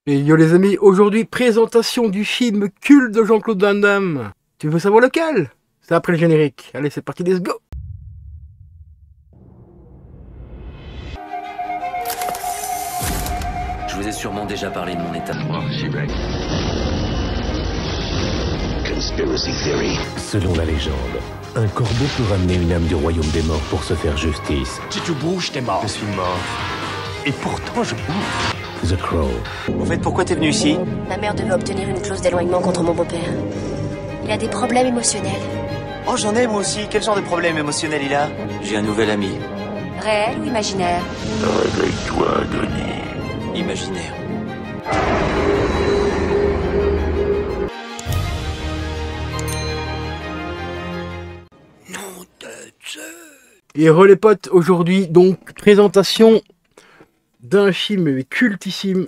Et yo les amis, aujourd'hui présentation du film culte de Jean-Claude Van Damme. Tu veux savoir lequel? C'est après le générique. Allez c'est parti, let's go. Je vous ai sûrement déjà parlé de mon état. Conspiracy theory. Selon la légende, un corbeau peut ramener une âme du royaume des morts pour se faire justice. Si tu bouges, t'es mort. Je suis mort. Et pourtant je bouge. The Crow. En fait, pourquoi t'es venu ici? Ma mère devait obtenir une clause d'éloignement contre mon beau-père. Il a des problèmes émotionnels. Oh, j'en ai moi aussi. Quel genre de problème émotionnel il a? J'ai un nouvel ami. Réel ou imaginaire? Réveille-toi, Denis. Imaginaire. Et re les potes, aujourd'hui donc présentation d'un film cultissime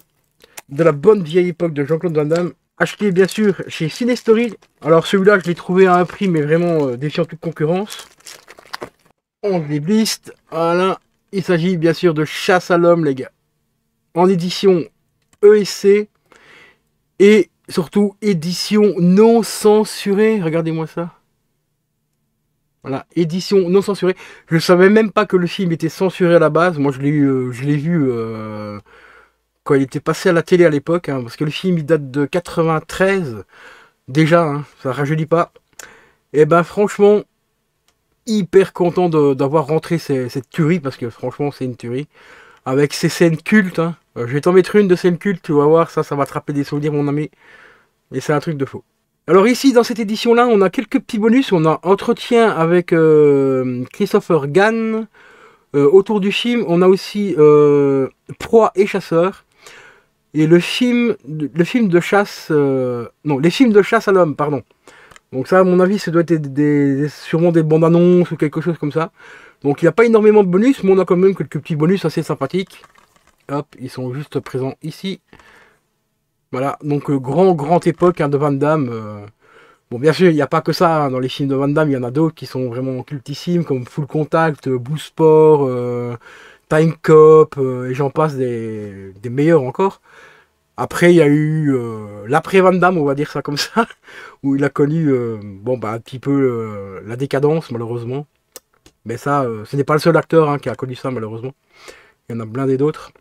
de la bonne vieille époque de Jean-Claude Van Damme, acheté bien sûr chez Cinestory. Alors celui-là je l'ai trouvé à un prix mais vraiment défiant toute concurrence. On débliste, voilà, il s'agit bien sûr de Chasse à l'homme les gars, en édition ESC et surtout édition non censurée, regardez-moi ça. Voilà, édition non censurée. Je ne savais même pas que le film était censuré à la base. Moi, je l'ai vu quand il était passé à la télé à l'époque. Parce que le film, il date de 93. Déjà, ça rajeunit pas. Et ben, franchement, hyper content d'avoir rentré cette tuerie. Parce que franchement, c'est une tuerie. Avec ces scènes cultes. Je vais t'en mettre une de scènes cultes. Tu vas voir, ça va te rappeler des souvenirs, mon ami. Et c'est un truc de faux. Alors ici, dans cette édition-là, on a quelques petits bonus. On a entretien avec Christopher Gans autour du film. On a aussi Proie et Chasseur. Et le film de chasse... non, les films de chasse à l'homme, pardon. Donc ça, à mon avis, ça doit être sûrement des bandes annonces ou quelque chose comme ça. Donc il n'y a pas énormément de bonus, mais on a quand même quelques petits bonus assez sympathiques. Hop, ils sont juste présents ici. Voilà, donc grande époque de Van Damme. Bon, bien sûr, il n'y a pas que ça. Dans les films de Van Damme, il y en a d'autres qui sont vraiment cultissimes, comme Full Contact, Blue Sport, Time Cop, et j'en passe des meilleurs encore. Après, il y a eu l'après Van Damme, on va dire ça comme ça, où il a connu un petit peu la décadence, malheureusement. Mais ça, ce n'est pas le seul acteur qui a connu ça, malheureusement. Il y en a blindé d'autres.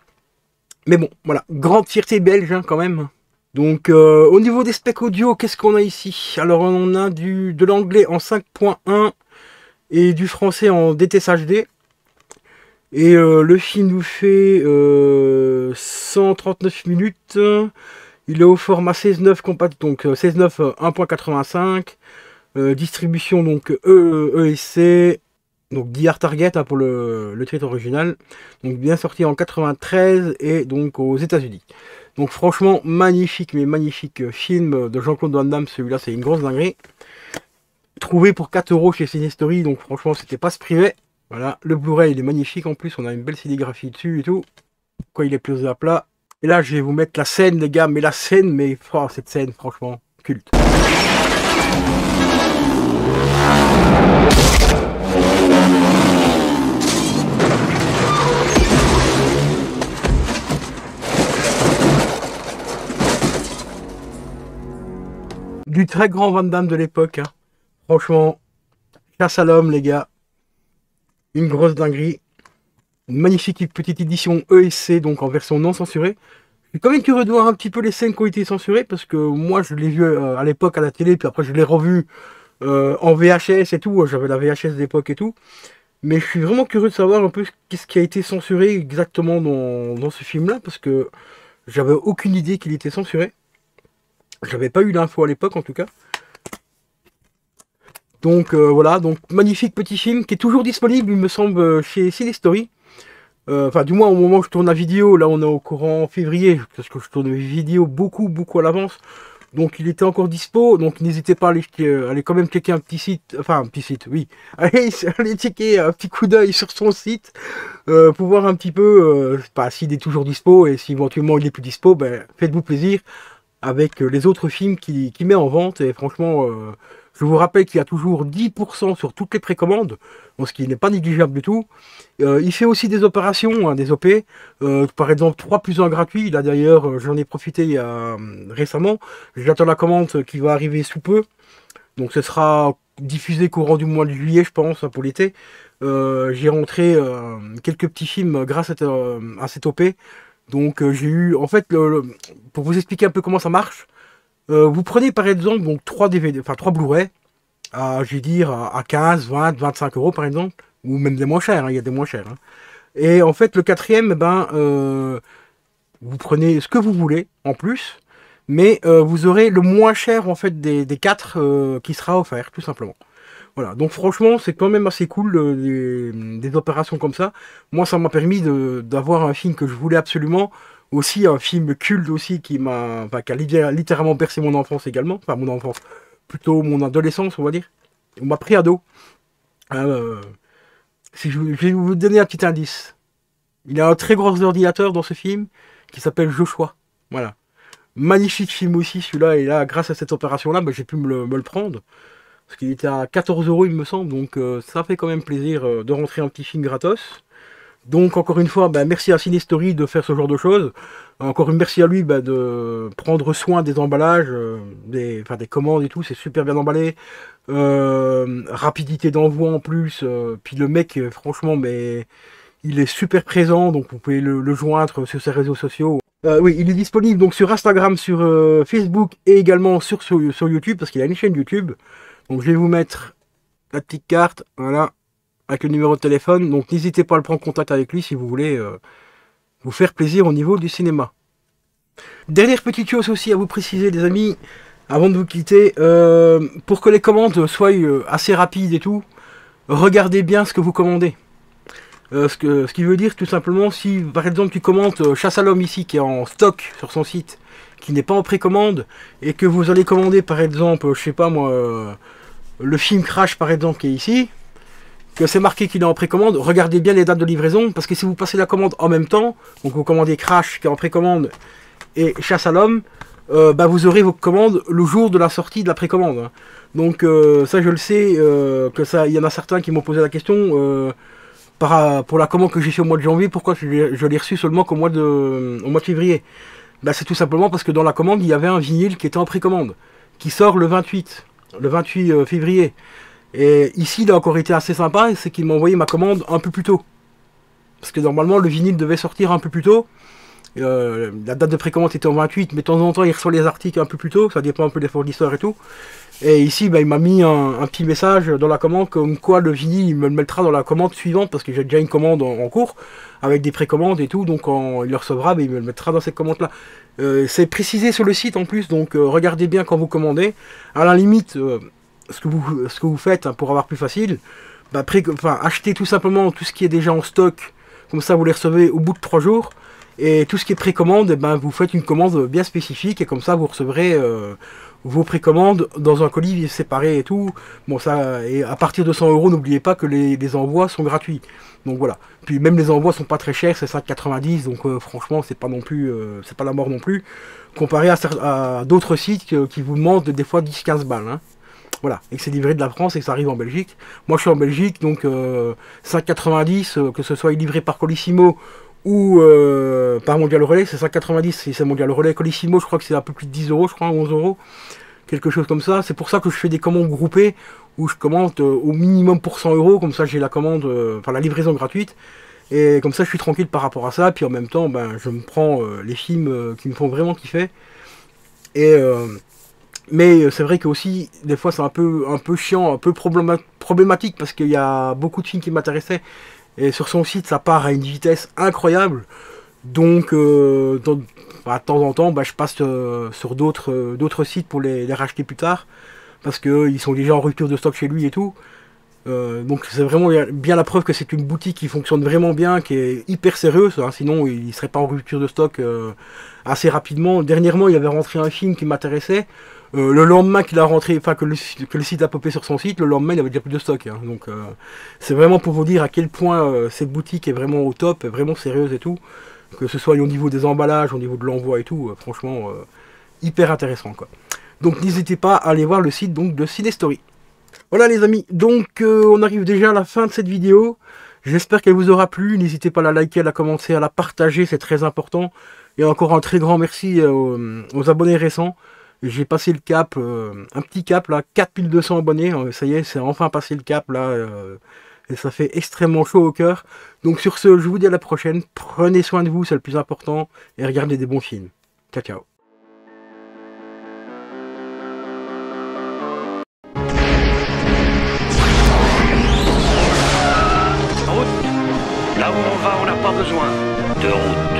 Mais bon, voilà, grande fierté belge quand même. Donc au niveau des specs audio, qu'est-ce qu'on a ici? Alors on a de l'anglais en 5.1 et du français en DTS HD. Et le film nous fait 139 minutes. Il est au format 16:9 compact, donc 16:9 1.85. Distribution donc ESC. Donc DR Target pour le titre original. Donc bien sorti en 93 et donc aux États-Unis. Donc franchement magnifique, mais magnifique film de Jean-Claude Van Damme. Celui-là c'est une grosse dinguerie. Trouvé pour 4 € chez Cinestory, donc franchement c'était pas se priver. Voilà, le Blu-ray il est magnifique en plus, on a une belle sérigraphie dessus et tout. Quoi, il est posé à plat. Et là je vais vous mettre la scène les gars, mais la scène, mais oh, cette scène franchement culte. Du très grand Van Damme de l'époque. Franchement, Chasse à l'homme, les gars. Une grosse dinguerie. Une magnifique petite édition ESC, donc en version non censurée. Je suis quand même curieux de voir un petit peu les scènes qui ont été censurées, parce que moi, je l'ai vu à l'époque à la télé, puis après, je l'ai revu en VHS et tout. J'avais la VHS d'époque et tout. Mais je suis vraiment curieux de savoir un peu qu'est-ce qui a été censuré exactement dans ce film-là, parce que j'avais aucune idée qu'il était censuré. J'avais pas eu l'info à l'époque en tout cas. Donc voilà, donc magnifique petit film qui est toujours disponible, il me semble, chez Cinestory. Enfin du moins au moment où je tourne la vidéo, là on est au courant février, parce que je tourne mes vidéos beaucoup à l'avance. Donc il était encore dispo, donc n'hésitez pas à aller quand même checker un petit site, enfin un petit site, oui. Allez checker un petit coup d'œil sur son site, pour voir un petit peu s'il est toujours dispo, et si éventuellement il est plus dispo, ben faites-vous plaisir avec les autres films qu'il met en vente. Et franchement Je vous rappelle qu'il y a toujours 10% sur toutes les précommandes, ce qui n'est pas négligeable du tout. Il fait aussi des opérations, hein, des OP, par exemple 3 plus 1 gratuit. Là d'ailleurs, j'en ai profité récemment. J'attends la commande qui va arriver sous peu. Donc ce sera diffusé courant du mois de juillet, je pense, hein, pour l'été. J'ai rentré quelques petits films grâce à cette OP. Donc j'ai eu, en fait, pour vous expliquer un peu comment ça marche, vous prenez par exemple donc 3 DVD, enfin 3 Blu-ray, je vais dire à 15, 20, 25 euros par exemple, ou même des moins chers, hein, il y a des moins chers. Hein. Et en fait le quatrième, vous prenez ce que vous voulez en plus, mais vous aurez le moins cher en fait des 4 qui sera offert, tout simplement. Voilà, donc franchement c'est quand même assez cool des opérations comme ça. Moi ça m'a permis d'avoir un film que je voulais absolument. Aussi un film culte aussi qui a littéralement bercé mon enfance également. Enfin mon enfance, plutôt mon adolescence on va dire. On m'a pris ado. Si je vais vous donner un petit indice. Il y a un très gros ordinateur dans ce film qui s'appelle Joshua. Voilà. Magnifique film aussi celui-là. Et là grâce à cette opération-là, j'ai pu me le prendre. Parce qu'il était à 14 euros il me semble. Donc ça fait quand même plaisir de rentrer un petit film gratos. Donc encore une fois, merci à Cinestory de faire ce genre de choses. Encore une merci à lui de prendre soin des emballages, des commandes et tout, c'est super bien emballé. Rapidité d'envoi en plus. Puis le mec, franchement, il est super présent, donc vous pouvez le joindre sur ses réseaux sociaux. Oui, il est disponible donc sur Instagram, sur Facebook et également sur YouTube, parce qu'il a une chaîne YouTube. Donc je vais vous mettre la petite carte, voilà, avec le numéro de téléphone, donc n'hésitez pas à prendre contact avec lui si vous voulez vous faire plaisir au niveau du cinéma. Dernière petite chose aussi à vous préciser les amis, avant de vous quitter, pour que les commandes soient assez rapides et tout, regardez bien ce que vous commandez. Ce qui veut dire tout simplement, si par exemple tu commandes Chasse à l'homme ici, qui est en stock sur son site, qui n'est pas en précommande, et que vous allez commander par exemple, je sais pas moi, le film Crash par exemple qui est ici, que c'est marqué qu'il est en précommande, regardez bien les dates de livraison, parce que si vous passez la commande en même temps, donc vous commandez Crash qui est en précommande et Chasse à l'homme, vous aurez vos commandes le jour de la sortie de la précommande. Hein. Donc ça je le sais, il y en a certains qui m'ont posé la question pour la commande que j'ai fait au mois de janvier, pourquoi je l'ai reçu seulement qu'au mois de février. C'est tout simplement parce que dans la commande il y avait un vinyle qui était en précommande, qui sort le 28 février. Et ici, il a encore été assez sympa, c'est qu'il m'a envoyé ma commande un peu plus tôt. Parce que normalement, le vinyle devait sortir un peu plus tôt. La date de précommande était en 28, mais de temps en temps, il reçoit les articles un peu plus tôt. Ça dépend un peu des fournisseurs et tout. Et ici, il m'a mis un petit message dans la commande, comme quoi le vinyle, il me le mettra dans la commande suivante, parce que j'ai déjà une commande en cours, avec des précommandes et tout. Donc, quand il le recevra, il me le mettra dans cette commande-là. C'est précisé sur le site en plus, donc regardez bien quand vous commandez. À la limite... ce que vous faites hein, pour avoir plus facile, achetez tout simplement tout ce qui est déjà en stock, comme ça vous les recevez au bout de 3 jours, et tout ce qui est précommande, vous faites une commande bien spécifique, et comme ça vous recevrez vos précommandes dans un colis séparé et tout. Bon ça, et à partir de 100 euros, n'oubliez pas que les envois sont gratuits. Donc voilà. Puis même les envois sont pas très chers, c'est 5,90, donc franchement c'est pas non plus, c'est pas la mort non plus, comparé à d'autres sites qui vous demandent des fois 10-15 balles. Hein. Voilà, et que c'est livré de la France et que ça arrive en Belgique. Moi je suis en Belgique, donc 5,90, que ce soit livré par Colissimo ou par Mondial Relais, c'est 5,90 si c'est Mondial Relais. Colissimo, je crois que c'est un peu plus de 10 euros, je crois, 11 euros, quelque chose comme ça. C'est pour ça que je fais des commandes groupées, où je commande au minimum pour 100 euros, comme ça j'ai la commande, la livraison gratuite. Et comme ça je suis tranquille par rapport à ça, puis en même temps je me prends les films qui me font vraiment kiffer. Mais c'est vrai que aussi, des fois c'est un peu chiant, un peu problématique, parce qu'il y a beaucoup de films qui m'intéressaient, et sur son site ça part à une vitesse incroyable, donc de temps en temps je passe sur d'autres sites pour les racheter plus tard, parce qu'ils sont déjà en rupture de stock chez lui et tout. Donc c'est vraiment bien la preuve que c'est une boutique qui fonctionne vraiment bien, qui est hyper sérieuse, hein, sinon il ne serait pas en rupture de stock assez rapidement. Dernièrement il avait rentré un film qui m'intéressait, le lendemain qu'il a rentré, que le site a popé sur son site, le lendemain il avait déjà plus de stock. Hein, donc c'est vraiment pour vous dire à quel point cette boutique est vraiment au top, est vraiment sérieuse et tout, que ce soit au niveau des emballages, au niveau de l'envoi et tout, franchement hyper intéressant quoi. Donc n'hésitez pas à aller voir le site donc, de Cinestory. Voilà les amis, donc on arrive déjà à la fin de cette vidéo. J'espère qu'elle vous aura plu. N'hésitez pas à la liker, à la commenter, à la partager, c'est très important. Et encore un très grand merci aux abonnés récents. J'ai passé le cap, un petit cap là, 4200 abonnés. Ça y est, c'est enfin passé le cap là. Et ça fait extrêmement chaud au cœur. Donc sur ce, je vous dis à la prochaine. Prenez soin de vous, c'est le plus important. Et regardez des bons films. Ciao, ciao. Là où on va, on n'a pas besoin de route.